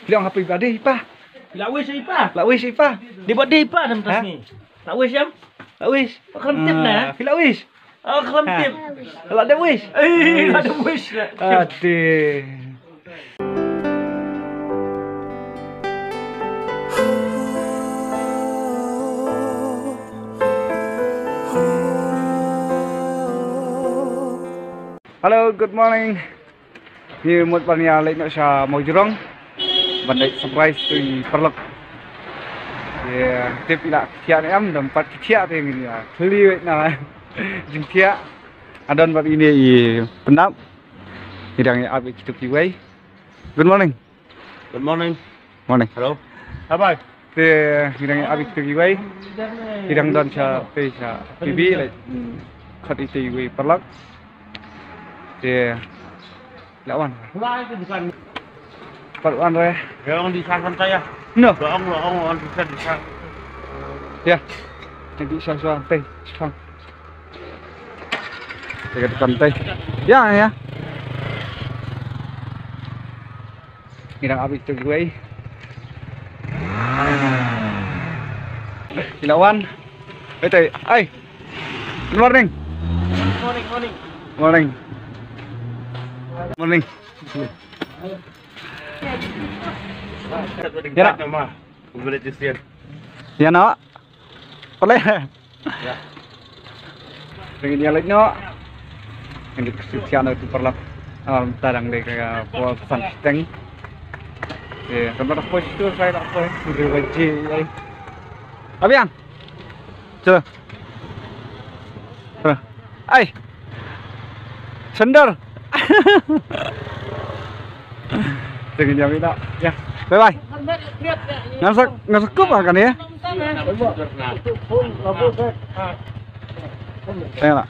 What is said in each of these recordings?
Bilang apa ipa deh ipa? Lak wish ipa. Lak wish ipa. Dia buat dia ipa dalam tas ni. Lak wish jam. Lak wish. Kelentip dah. Lak wish. Oh kelentip. Lak ada wish. Lak ada wish. Aduh. Hello, good morning. Như một bạn nhà lại nói sa màu rong, bạn lại surprise từ Paralok. Thì tiếp lại thiện em đồng phát thiện thì mình thử đi vậy nào, dừng thiện. Adon bạn ini penam, thì đang áp bị chụp giấy. Good morning. Good morning. Morning. Hello. Apa? Thì đang áp bị chụp giấy. Thì đang đón sa pe sa TV lại khát đi TV Paralok. Thì lawan. Bukan. Paruan rồi. Orang di sana saya. No. Orang bisa di sana. Ya. Nanti sang teh, sang. Dekat pantai. Ya, ya. Kirang abis tu gue. Lawan. Betul. Ay. Good morning. Morning, morning. Morning. Morning. Ya nak nama. Boleh tusian. Ya nak. Boleh. Ya. Dengan dia lagi nak. Ini kesucian itu Paralok. Tarang dek pesan steng. Ya, tempat apa itu saya tak tahu. Sudah wajib. Abiang. Coba. Ay. Sender. Dengan jam ini ya, bye bye. Ngasak kup kan ya? Saya lah.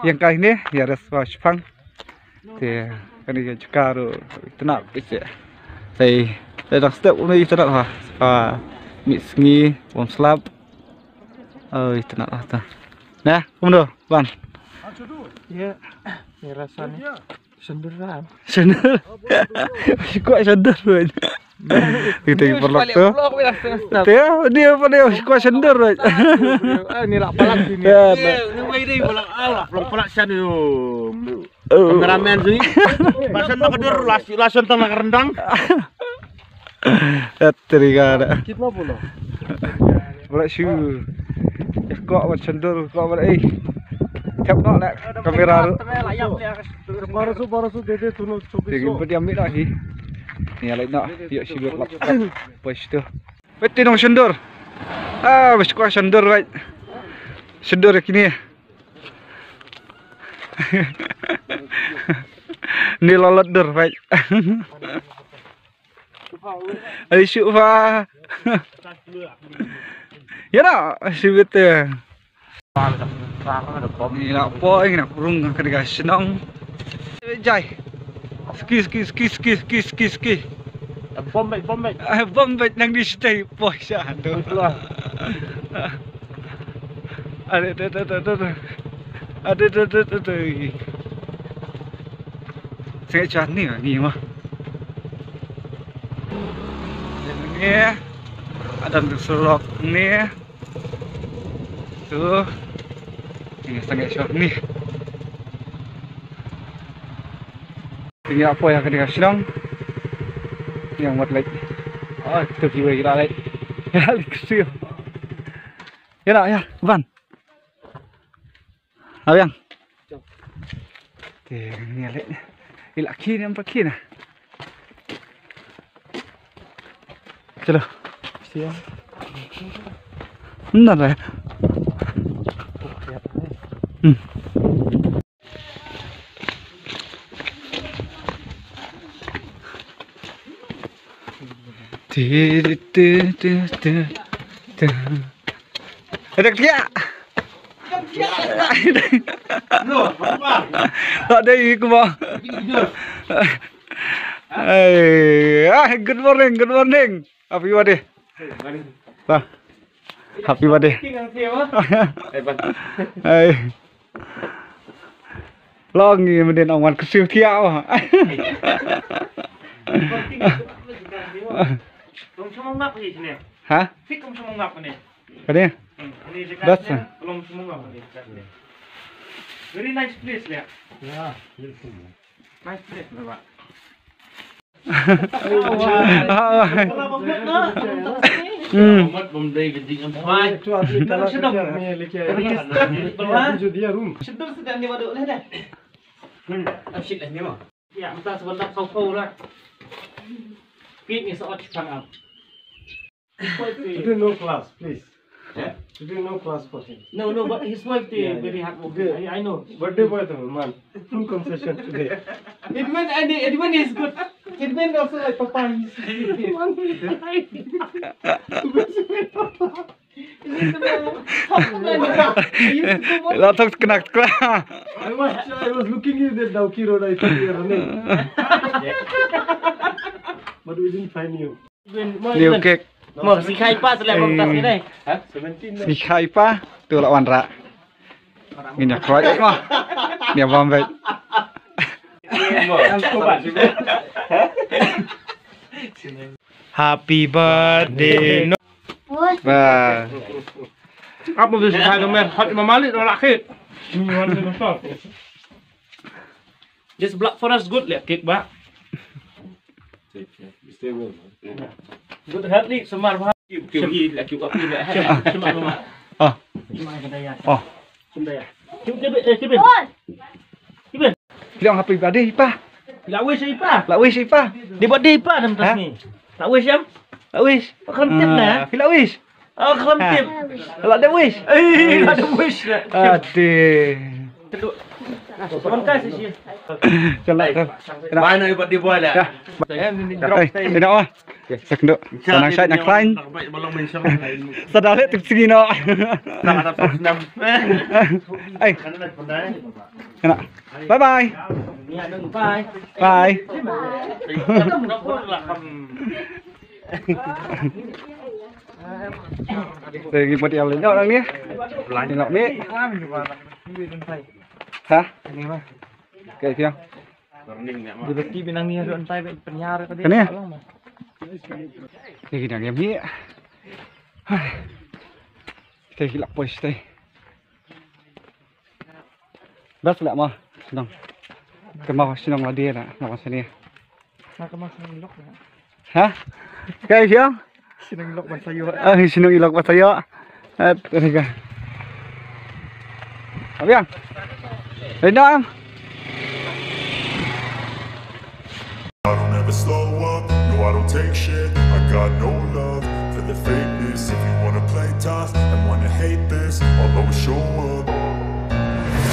Yang kali ini ya reswa Jepang. Thì cái này juga rồi tenang bisa. Saya dah step ini tenang lah. Misngi, bom slab. Tenang lah tu. Nah, kamu Ban. Ya, ni rasanya senderan. Sender. Kuat sender pun. Kita Paralok tu. Dia kuat sender pun. Ni lah palak sini. Ni mai deh palak Allah, palak sana tu. Kameramen sini. Pasal nak kedur lason tanah rendang. Terigada. Kita pula. Palak shoe. Kuat buat sender, kuat buat Tap nak nak kamera. Baru dede tuno coba. Tinggal berdiam dah hi. Ni lain nak. Yuk sibuk laptop. Pas tu. Betul dong sender. Bersuka sender right. Sender kini. Ni lalat der right. SngewBha. Ya nak sibuk tu. Ni nak apa nak kurung kena senang. Jai. Ski. Bombay nang di stay po siya tu. Ada. Saya cantik ni mah. Ni ada surok ni. Tu. Ini sangat short ni. Ini apa yang kena senang? Yang buat LeiT. Itu juga kita LeiT. LeiT KyrSiew. Ya nak ya, Van. Abiang. Thì nghe lấy đi lại khi em bắt khi nè chalo nó rồi thì được chưa ở đây cũng vào. Good morning, good morning. Happy birthday. Vâng. Happy birthday. Lo nghĩ mình đến ông ăn siêu thiao hả? Hả? Cái này? That's very nice place there. Yeah, beautiful. Nice place, Baba. Mất bom đây cái gì em phai. Sedang ni waduk dah. Shit lah ni mah. Ya, kita sebentar kau lah. Pit ni soal cipang up. Do no class, please. Yeah. Do no class for him. No, but his wife very hard working. I know. Birthday boy though, man. Full concession today. Edwin is good. Edwin also like Papa. Lo tak kena kena. I was looking at that Dauki road. I thought you were running. But we didn't find you. Liu kek. Mở xì khai pa sẽ làm bằng tắt thế này. Hả? Si khai pa tu lawan ra. Ini nak keroy mah. Dia bom vậy. Happy birthday. Và Apa boleh xì khai tu hot mama lit orang laki. This black forest good lihat cake ba. Stay well. Good healthy semar bah. Kiu laki aku ni. Semar mama. Semar kedaya. Kedaya. Kiu. bilang happy birthday pa. Lak wish Ipa. Lak wish pa. Dia buat day Ipa dalam tas ni. Lak wish jam. Lak wish. Kelam tip nah. Lak wish. Oh, kelam tip. Lak ada wish. Ada wish lah. Aduh. Teduk. Tuan kasih sih. Jalan kan. Mana buat dia buat lah. Tidak ah. Sak nduk. Tanang syait nak lain. Sadar tip sini no. Tak ada senam. Ai. Kena. Bye bye. Bye. Bye. Dari buat yang lain orang ni. Tengok ni. Hah? Kayak siang. Di beti binang ni ada entai penyar tadi. Kene. Kayak gini yang ni. Kayak hilap pos tadi. Bas lah mah. Senang. Kemau senang lah dia nak sini. Nak kemas ilok lah. Hah? Kayak siang? Senang ilok bahasa yo. Senang ilok bahasa yo. Tengok. Abiang. Rendang. I don't ever slow up, no I don't take shit. I got no love for the fakeness. If you wanna play tough and wanna hate this, I'll always show up.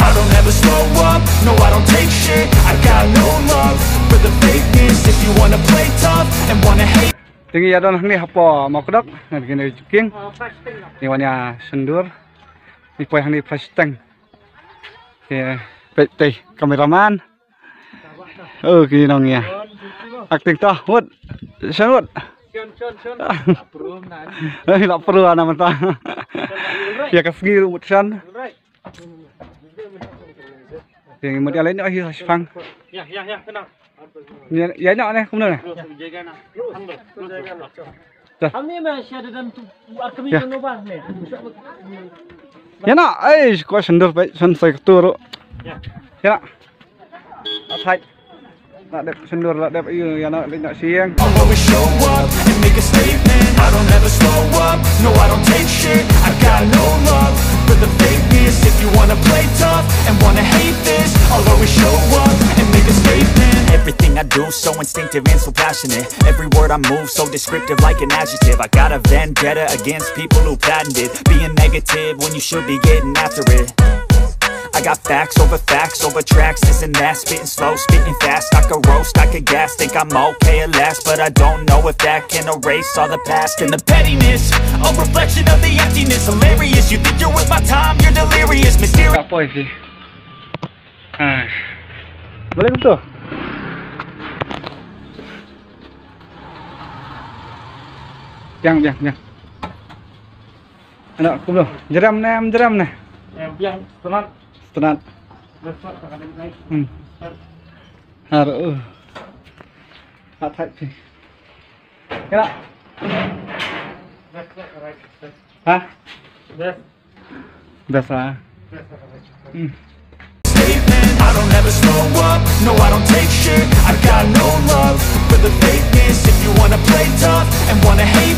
I don't ever slow up, no I don't take shit. I got no love for the fakeness. If you wanna play tough and wanna hate. Tinggi ya don ni apa mau kedok nanti kena juking. Ni warna sendur. Ni poy hang ni flash tank. Ke peti kameraman. Kini nong ya. Aktif tah, wud. Sanut. Chon. Perlu nak. Tak perlu ana mentah. Ya kasgi mutsan. Yang mudi lain ni ahi hasfang. Ya, tenang. Ya nak ni, kumno ni. Jaga nak. Kami masih ada dalam tu kami kono bah ni. Ya nak, kau sendur baik sen saya ketur. Ya. Ya nak. Atai. Nak dep sendur nak dep ya nak siang. I'll always show up and make a statement. I don't ever slow up, no I don't take shit. I got no love for the fakeness. If you wanna play tough and wanna hate this, I'll always show up and make a statement. Everything I do so instinctive and so passionate. Every word I move so descriptive like an adjective. I got a vendetta against people who patented being negative when you should be getting after it. I got facts over tracks, this and that. Spitting slow, spitting fast. I could roast, I could gas. Think I'm okay at last, but I don't know if that can erase all the past. And the pettiness, a reflection of the emptiness. Hilarious, you think you're worth my time, you're delirious. Mysterious. Apa sih? Boleh betul? Yang. Anak aku belum. Jeram ni. Yang tenang. Tenang. Haru. Hat sih. Kena. Hah? Biasa. I don't ever slow up, no I don't take shit. I got no love for the fakeness. If you wanna play tough and wanna hate